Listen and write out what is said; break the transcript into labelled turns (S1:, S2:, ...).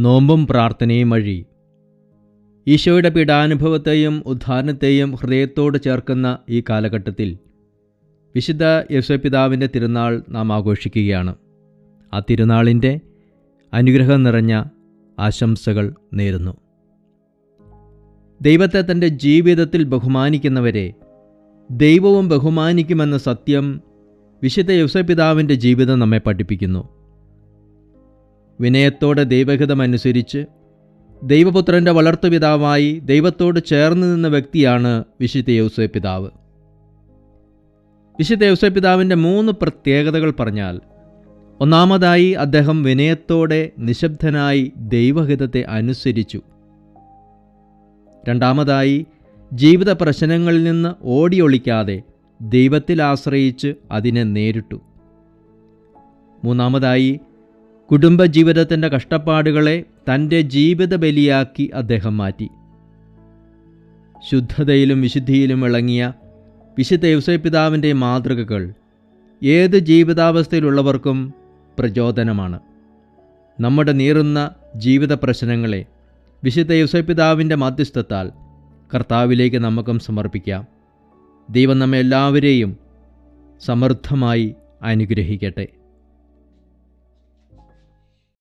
S1: നോമ്പും പ്രാർത്ഥനയും വഴി ഈശോയുടെ പീഡാനുഭവത്തെയും ഉദ്ധാരണത്തെയും ഹൃദയത്തോട് ചേർക്കുന്ന ഈ കാലഘട്ടത്തിൽ വിശുദ്ധ യൗസേപ്പിതാവിൻ്റെ തിരുനാൾ നാം ആഘോഷിക്കുകയാണ്. ആ തിരുനാളിൻ്റെ അനുഗ്രഹം നിറഞ്ഞ ആശംസകൾ നേരുന്നു. ദൈവത്തെ തൻ്റെ ജീവിതത്തിൽ ബഹുമാനിക്കുന്നവരെ ദൈവവും ബഹുമാനിക്കുമെന്ന സത്യം വിശുദ്ധ യൗസേപ്പിതാവിൻ്റെ ജീവിതം നമ്മെ പഠിപ്പിക്കുന്നു. വിനയത്തോടെ ദൈവഹിതമനുസരിച്ച് ദൈവപുത്രൻ്റെ വളർത്തുപിതാവായി ദൈവത്തോട് ചേർന്ന് നിന്ന വ്യക്തിയാണ് വിശുദ്ധ യൗസേപ്പിതാവ്. വിശുദ്ധ യൗസേപ്പിതാവിൻ്റെ 3 പ്രത്യേകതകൾ പറഞ്ഞാൽ, ഒന്നാമതായി അദ്ദേഹം വിനയത്തോടെ നിശബ്ദനായി ദൈവഹിതത്തെ അനുസരിച്ചു. രണ്ടാമതായി ജീവിത പ്രശ്നങ്ങളിൽ നിന്ന് ഓടിയൊളിക്കാതെ ദൈവത്തിൽ ആശ്രയിച്ച് അതിനെ നേരിട്ടു. മൂന്നാമതായി കുടുംബജീവിതത്തിൻ്റെ കഷ്ടപ്പാടുകളെ തൻ്റെ ജീവിത ബലിയാക്കി അദ്ദേഹം മാറ്റി. ശുദ്ധതയിലും വിശുദ്ധിയിലും ഇളങ്ങിയ വിശുദ്ധ യൗസേപ്പിതാവിൻ്റെ മാതൃകകൾ ഏത് ജീവിതാവസ്ഥയിലുള്ളവർക്കും പ്രചോദനമാണ്. നമ്മുടെ നീറുന്ന ജീവിത പ്രശ്നങ്ങളെ വിശുദ്ധ യൗസേപ്പിതാവിൻ്റെ മധ്യസ്ഥത്താൽ കർത്താവിലേക്ക് നമുക്കും സമർപ്പിക്കാം. ദൈവം നമ്മെ എല്ലാവരെയും സമൃദ്ധമായി അനുഗ്രഹിക്കട്ടെ.